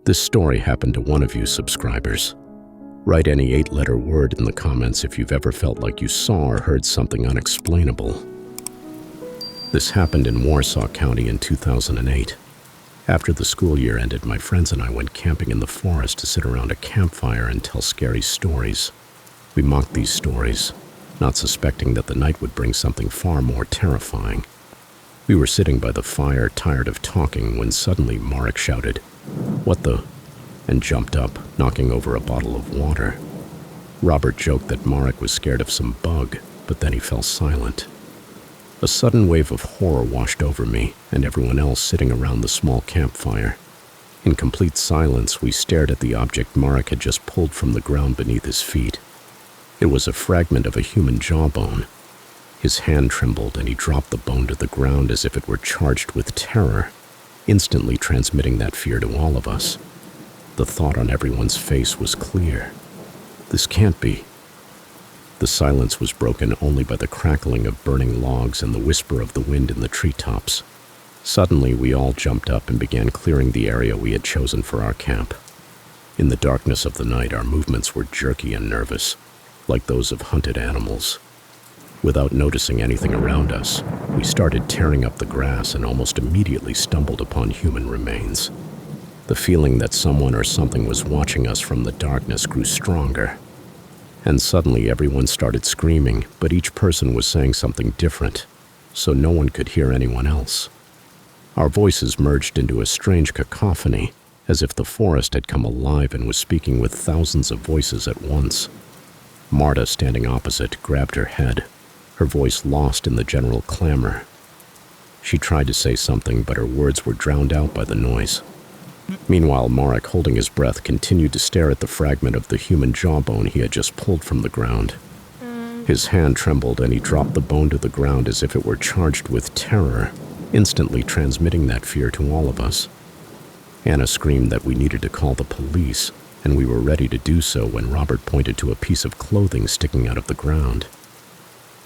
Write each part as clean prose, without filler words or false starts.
This story happened to one of you subscribers. Write any 8-letter word in the comments if you've ever felt like you saw or heard something unexplainable. This happened in Warsaw County in 2008. After the school year ended, my friends and I went camping in the forest to sit around a campfire and tell scary stories. We mocked these stories, not suspecting that the night would bring something far more terrifying. We were sitting by the fire, tired of talking, when suddenly Marek shouted, "What the?" and jumped up, knocking over a bottle of water. Robert joked that Marek was scared of some bug, but then he fell silent. A sudden wave of horror washed over me and everyone else sitting around the small campfire. In complete silence, we stared at the object Marek had just pulled from the ground beneath his feet. It was a fragment of a human jawbone. His hand trembled and he dropped the bone to the ground as if it were charged with terror, instantly transmitting that fear to all of us. The thought on everyone's face was clear. This can't be. The silence was broken only by the crackling of burning logs and the whisper of the wind in the treetops. Suddenly, we all jumped up and began clearing the area we had chosen for our camp. In the darkness of the night, our movements were jerky and nervous, like those of hunted animals. Without noticing anything around us, we started tearing up the grass and almost immediately stumbled upon human remains. The feeling that someone or something was watching us from the darkness grew stronger. And suddenly everyone started screaming, but each person was saying something different, so no one could hear anyone else. Our voices merged into a strange cacophony, as if the forest had come alive and was speaking with thousands of voices at once. Marta, standing opposite, grabbed her head, her voice lost in the general clamor. She tried to say something, but her words were drowned out by the noise. Meanwhile, Marek, holding his breath, continued to stare at the fragment of the human jawbone he had just pulled from the ground. His hand trembled and he dropped the bone to the ground as if it were charged with terror, instantly transmitting that fear to all of us. Anna screamed that we needed to call the police, and we were ready to do so when Robert pointed to a piece of clothing sticking out of the ground.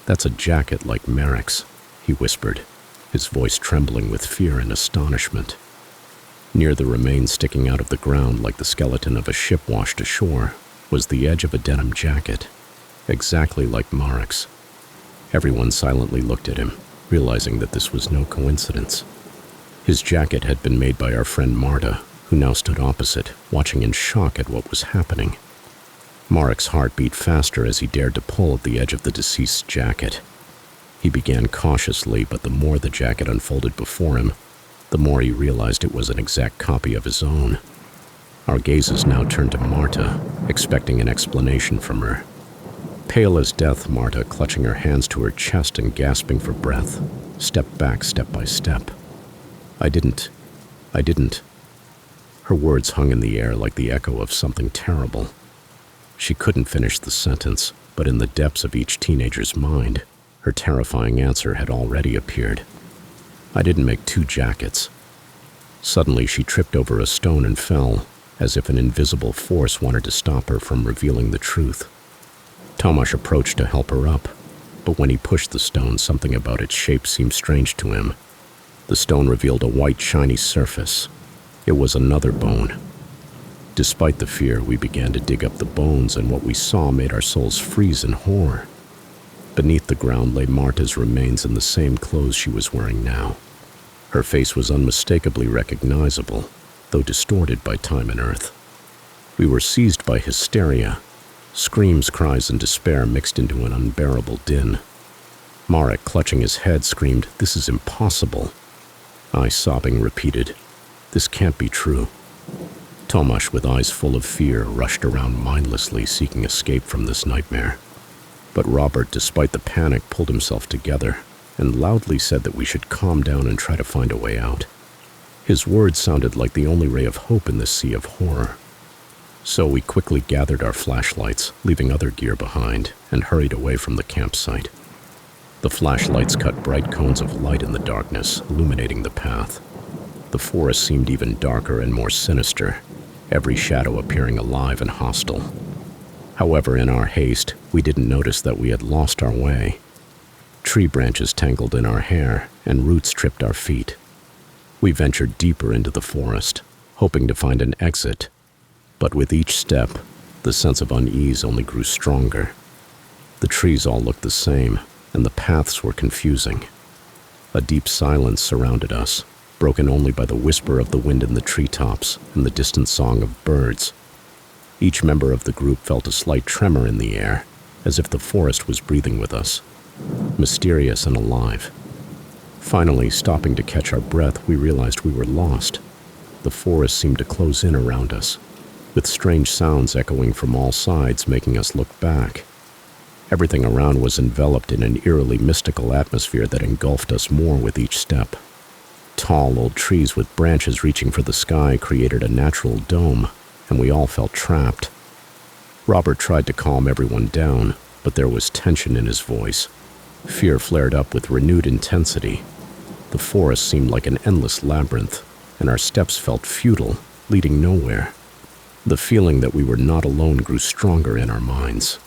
"That's a jacket like Marek's," he whispered, his voice trembling with fear and astonishment. Near the remains sticking out of the ground like the skeleton of a ship washed ashore was the edge of a denim jacket, exactly like Marek's. Everyone silently looked at him, realizing that this was no coincidence. His jacket had been made by our friend Marta, who now stood opposite, watching in shock at what was happening. Marek's heart beat faster as he dared to pull at the edge of the deceased's jacket. He began cautiously, but the more the jacket unfolded before him, the more he realized it was an exact copy of his own. Our gazes now turned to Marta, expecting an explanation from her. Pale as death, Marta, clutching her hands to her chest and gasping for breath, stepped back step by step. I didn't. Her words hung in the air like the echo of something terrible. She couldn't finish the sentence, but in the depths of each teenager's mind, her terrifying answer had already appeared. I didn't make 2 jackets. Suddenly, she tripped over a stone and fell, as if an invisible force wanted to stop her from revealing the truth. Tomasz approached to help her up, but when he pushed the stone, something about its shape seemed strange to him. The stone revealed a white, shiny surface. It was another bone. Despite the fear, we began to dig up the bones, and what we saw made our souls freeze in horror. Beneath the ground lay Marta's remains in the same clothes she was wearing now. Her face was unmistakably recognizable, though distorted by time and earth. We were seized by hysteria. Screams, cries, and despair mixed into an unbearable din. Marek, clutching his head, screamed, "This is impossible." I, sobbing, repeated, "This can't be true." Tomasz, with eyes full of fear, rushed around mindlessly, seeking escape from this nightmare. But Robert, despite the panic, pulled himself together and loudly said that we should calm down and try to find a way out. His words sounded like the only ray of hope in this sea of horror. So we quickly gathered our flashlights, leaving other gear behind, and hurried away from the campsite. The flashlights cut bright cones of light in the darkness, illuminating the path. The forest seemed even darker and more sinister, every shadow appearing alive and hostile. However, in our haste, we didn't notice that we had lost our way. Tree branches tangled in our hair, and roots tripped our feet. We ventured deeper into the forest, hoping to find an exit. But with each step, the sense of unease only grew stronger. The trees all looked the same, and the paths were confusing. A deep silence surrounded us, broken only by the whisper of the wind in the treetops and the distant song of birds. Each member of the group felt a slight tremor in the air, as if the forest was breathing with us, mysterious and alive. Finally, stopping to catch our breath, we realized we were lost. The forest seemed to close in around us, with strange sounds echoing from all sides, making us look back. Everything around was enveloped in an eerily mystical atmosphere that engulfed us more with each step. Tall old trees with branches reaching for the sky created a natural dome, and we all felt trapped. Robert tried to calm everyone down, but there was tension in his voice. Fear flared up with renewed intensity. The forest seemed like an endless labyrinth, and our steps felt futile, leading nowhere. The feeling that we were not alone grew stronger in our minds.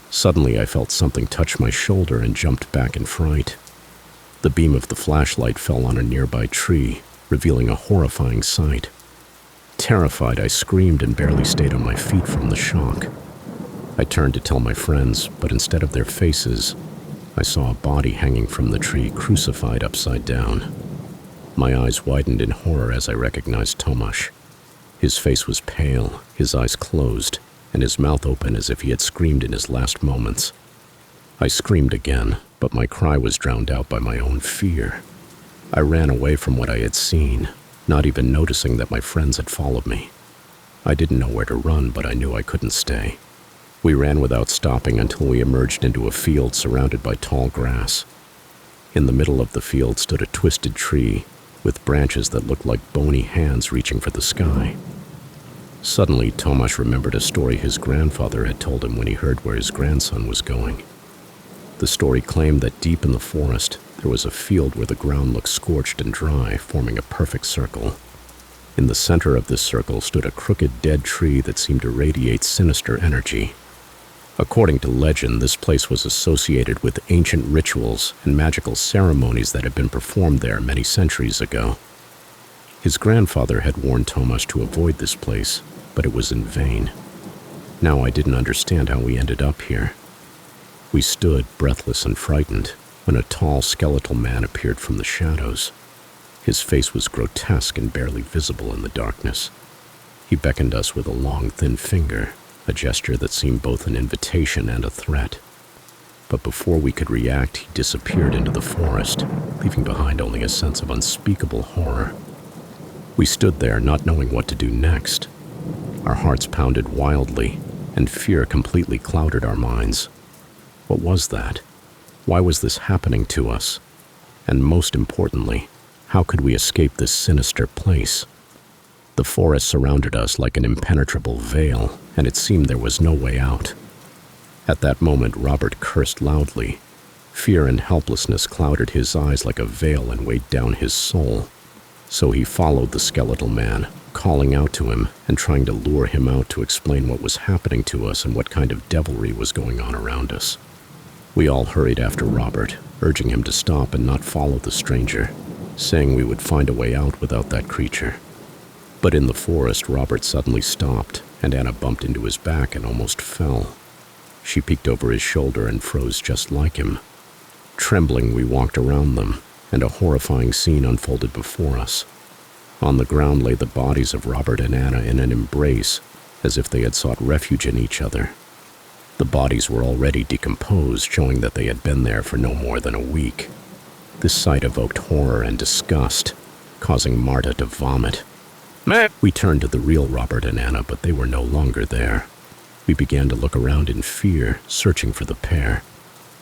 Suddenly, I felt something touch my shoulder and jumped back in fright. The beam of the flashlight fell on a nearby tree, revealing a horrifying sight. Terrified, I screamed and barely stayed on my feet from the shock. I turned to tell my friends, but instead of their faces, I saw a body hanging from the tree, crucified upside down. My eyes widened in horror as I recognized Tomasz. His face was pale, his eyes closed, and his mouth open as if he had screamed in his last moments. I screamed again, but my cry was drowned out by my own fear. I ran away from what I had seen, not even noticing that my friends had followed me. I didn't know where to run, but I knew I couldn't stay. We ran without stopping until we emerged into a field surrounded by tall grass. In the middle of the field stood a twisted tree, with branches that looked like bony hands reaching for the sky. Suddenly, Tomasz remembered a story his grandfather had told him when he heard where his grandson was going. The story claimed that deep in the forest, there was a field where the ground looked scorched and dry, forming a perfect circle. In the center of this circle stood a crooked dead tree that seemed to radiate sinister energy. According to legend, this place was associated with ancient rituals and magical ceremonies that had been performed there many centuries ago. His grandfather had warned Tomasz to avoid this place, but it was in vain. Now I didn't understand how we ended up here. We stood, breathless and frightened, when a tall skeletal man appeared from the shadows. His face was grotesque and barely visible in the darkness. He beckoned us with a long, thin finger, a gesture that seemed both an invitation and a threat. But before we could react, he disappeared into the forest, leaving behind only a sense of unspeakable horror. We stood there, not knowing what to do next. Our hearts pounded wildly, and fear completely clouded our minds. What was that? Why was this happening to us? And most importantly, how could we escape this sinister place? The forest surrounded us like an impenetrable veil, and it seemed there was no way out. At that moment, Robert cursed loudly. Fear and helplessness clouded his eyes like a veil and weighed down his soul. So he followed the skeletal man, calling out to him and trying to lure him out to explain what was happening to us and what kind of devilry was going on around us. We all hurried after Robert, urging him to stop and not follow the stranger, saying we would find a way out without that creature. But in the forest, Robert suddenly stopped, and Anna bumped into his back and almost fell. She peeked over his shoulder and froze just like him. Trembling, we walked around them, and a horrifying scene unfolded before us. On the ground lay the bodies of Robert and Anna in an embrace, as if they had sought refuge in each other. The bodies were already decomposed, showing that they had been there for no more than a week. This sight evoked horror and disgust, causing Marta to vomit. We turned to the real Robert and Anna, but they were no longer there. We began to look around in fear, searching for the pair.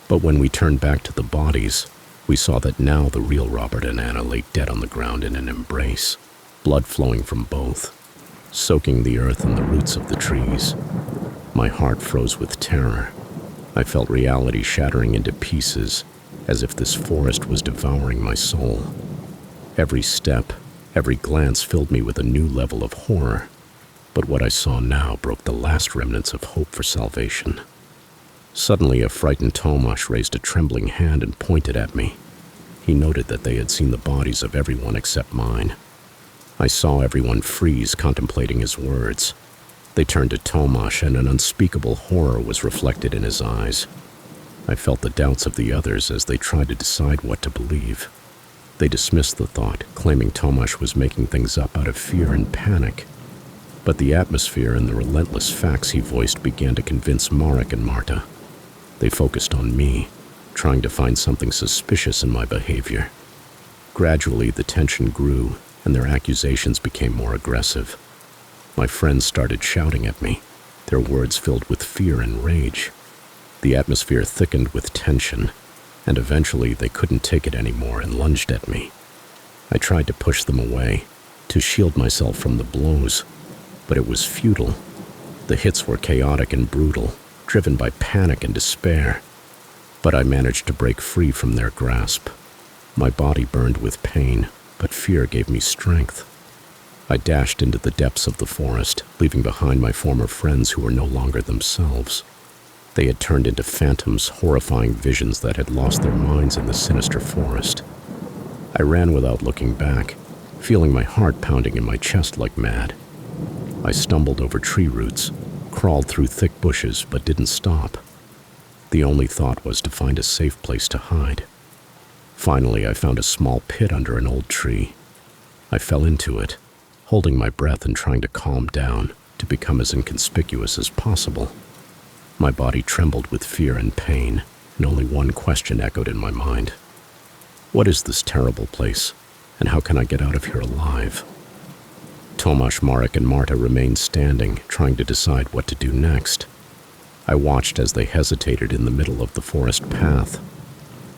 But when we turned back to the bodies, we saw that now the real Robert and Anna lay dead on the ground in an embrace, blood flowing from both, soaking the earth and the roots of the trees. My heart froze with terror. I felt reality shattering into pieces, as if this forest was devouring my soul. Every step, every glance filled me with a new level of horror, but what I saw now broke the last remnants of hope for salvation. Suddenly, a frightened Tomasz raised a trembling hand and pointed at me. He noted that they had seen the bodies of everyone except mine. I saw everyone freeze, contemplating his words. They turned to Tomasz, and an unspeakable horror was reflected in his eyes. I felt the doubts of the others as they tried to decide what to believe. They dismissed the thought, claiming Tomasz was making things up out of fear and panic. But the atmosphere and the relentless facts he voiced began to convince Marek and Marta. They focused on me, trying to find something suspicious in my behavior. Gradually, the tension grew, and their accusations became more aggressive. My friends started shouting at me, their words filled with fear and rage. The atmosphere thickened with tension, and eventually they couldn't take it anymore and lunged at me. I tried to push them away, to shield myself from the blows, but it was futile. The hits were chaotic and brutal, driven by panic and despair. But I managed to break free from their grasp. My body burned with pain, but fear gave me strength. I dashed into the depths of the forest, leaving behind my former friends who were no longer themselves. They had turned into phantoms, horrifying visions that had lost their minds in the sinister forest. I ran without looking back, feeling my heart pounding in my chest like mad. I stumbled over tree roots, crawled through thick bushes, but didn't stop. The only thought was to find a safe place to hide. Finally, I found a small pit under an old tree. I fell into it, holding my breath and trying to calm down, to become as inconspicuous as possible. My body trembled with fear and pain, and only one question echoed in my mind. What is this terrible place, and how can I get out of here alive? Tomasz, Marek, and Marta remained standing, trying to decide what to do next. I watched as they hesitated in the middle of the forest path.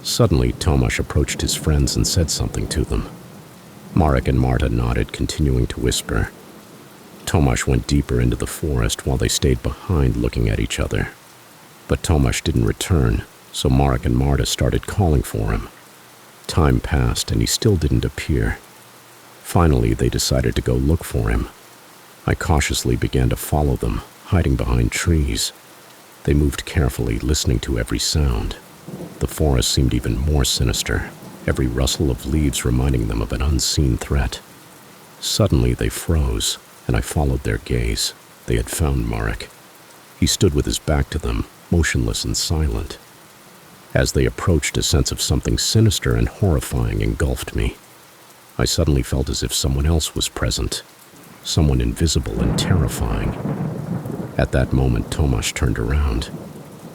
Suddenly, Tomasz approached his friends and said something to them. Marek and Marta nodded, continuing to whisper. Tomasz went deeper into the forest while they stayed behind, looking at each other. But Tomasz didn't return, so Marek and Marta started calling for him. Time passed, and he still didn't appear. Finally, they decided to go look for him. I cautiously began to follow them, hiding behind trees. They moved carefully, listening to every sound. The forest seemed even more sinister, every rustle of leaves reminding them of an unseen threat. Suddenly, they froze, and I followed their gaze. They had found Marek. He stood with his back to them, motionless and silent. As they approached, a sense of something sinister and horrifying engulfed me. I suddenly felt as if someone else was present, someone invisible and terrifying. At that moment, Tomasz turned around,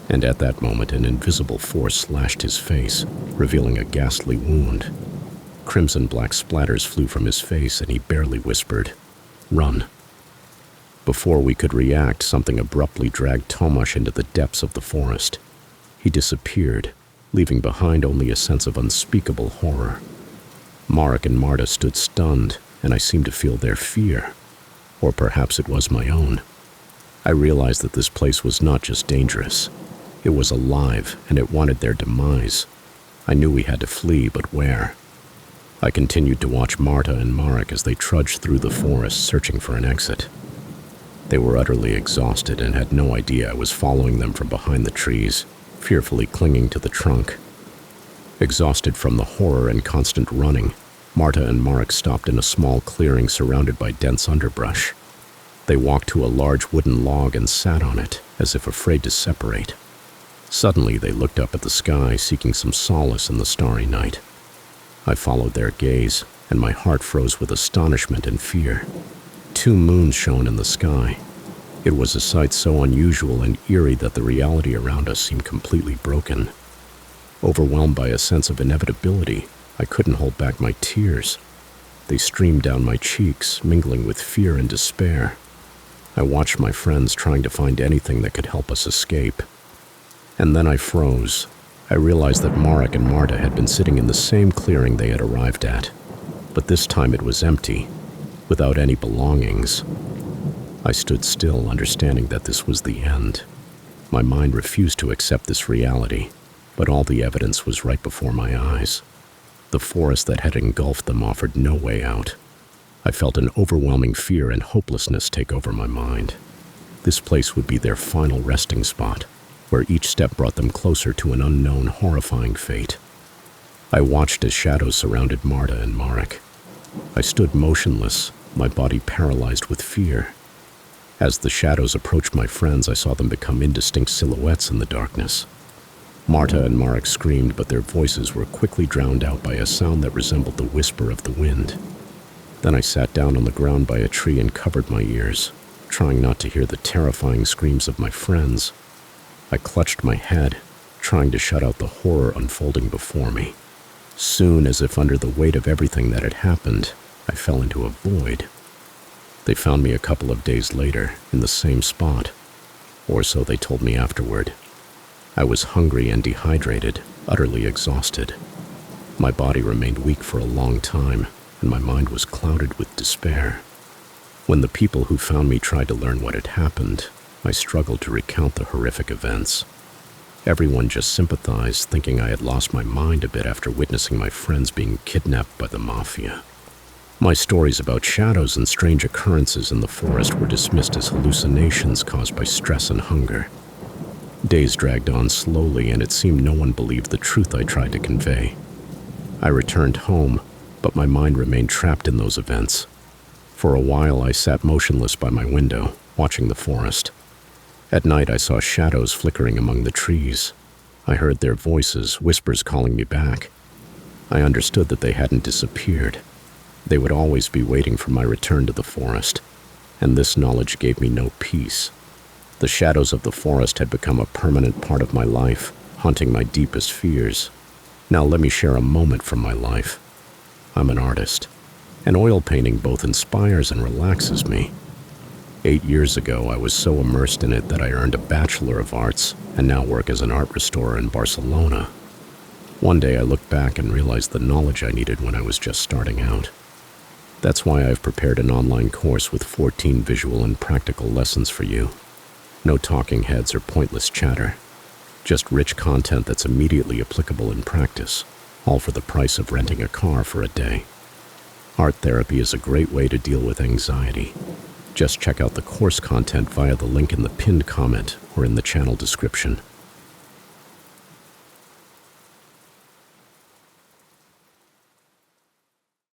and at that moment, an invisible force slashed his face, revealing a ghastly wound. Crimson-black splatters flew from his face, and he barely whispered, "Run." Before we could react, something abruptly dragged Tomasz into the depths of the forest. He disappeared, leaving behind only a sense of unspeakable horror. Marek and Marta stood stunned, and I seemed to feel their fear. Or perhaps it was my own. I realized that this place was not just dangerous. It was alive, and it wanted their demise. I knew we had to flee, but where? I continued to watch Marta and Marek as they trudged through the forest, searching for an exit. They were utterly exhausted and had no idea I was following them from behind the trees, fearfully clinging to the trunk. Exhausted from the horror and constant running, Marta and Marek stopped in a small clearing surrounded by dense underbrush. They walked to a large wooden log and sat on it, as if afraid to separate. Suddenly, they looked up at the sky, seeking some solace in the starry night. I followed their gaze, and my heart froze with astonishment and fear. 2 moons shone in the sky. It was a sight so unusual and eerie that the reality around us seemed completely broken. Overwhelmed by a sense of inevitability, I couldn't hold back my tears. They streamed down my cheeks, mingling with fear and despair. I watched my friends trying to find anything that could help us escape. And then I froze. I realized that Marek and Marta had been sitting in the same clearing they had arrived at. But this time it was empty, without any belongings. I stood still, understanding that this was the end. My mind refused to accept this reality, but all the evidence was right before my eyes. The forest that had engulfed them offered no way out. I felt an overwhelming fear and hopelessness take over my mind. This place would be their final resting spot, where each step brought them closer to an unknown, horrifying fate. I watched as shadows surrounded Marta and Marek. I stood motionless, my body paralyzed with fear. As the shadows approached my friends, I saw them become indistinct silhouettes in the darkness. Marta and Marek screamed, but their voices were quickly drowned out by a sound that resembled the whisper of the wind. Then I sat down on the ground by a tree and covered my ears, trying not to hear the terrifying screams of my friends. I clutched my head, trying to shut out the horror unfolding before me. Soon, as if under the weight of everything that had happened, I fell into a void. They found me a couple of days later, in the same spot, or so they told me afterward. I was hungry and dehydrated, utterly exhausted. My body remained weak for a long time, and my mind was clouded with despair. When the people who found me tried to learn what had happened, I struggled to recount the horrific events. Everyone just sympathized, thinking I had lost my mind a bit after witnessing my friends being kidnapped by the mafia. My stories about shadows and strange occurrences in the forest were dismissed as hallucinations caused by stress and hunger. Days dragged on slowly, and it seemed no one believed the truth I tried to convey. I returned home, but my mind remained trapped in those events. For a while, I sat motionless by my window, watching the forest. At night, I saw shadows flickering among the trees. I heard their voices, whispers calling me back. I understood that they hadn't disappeared. They would always be waiting for my return to the forest, and this knowledge gave me no peace. The shadows of the forest had become a permanent part of my life, haunting my deepest fears. Now let me share a moment from my life. I'm an artist, and oil painting both inspires and relaxes me. 8 years ago, I was so immersed in it that I earned a Bachelor of Arts and now work as an art restorer in Barcelona. One day I looked back and realized the knowledge I needed when I was just starting out. That's why I've prepared an online course with 14 visual and practical lessons for you. No talking heads or pointless chatter. Just rich content that's immediately applicable in practice, all for the price of renting a car for a day. Art therapy is a great way to deal with anxiety. Just check out the course content via the link in the pinned comment or in the channel description.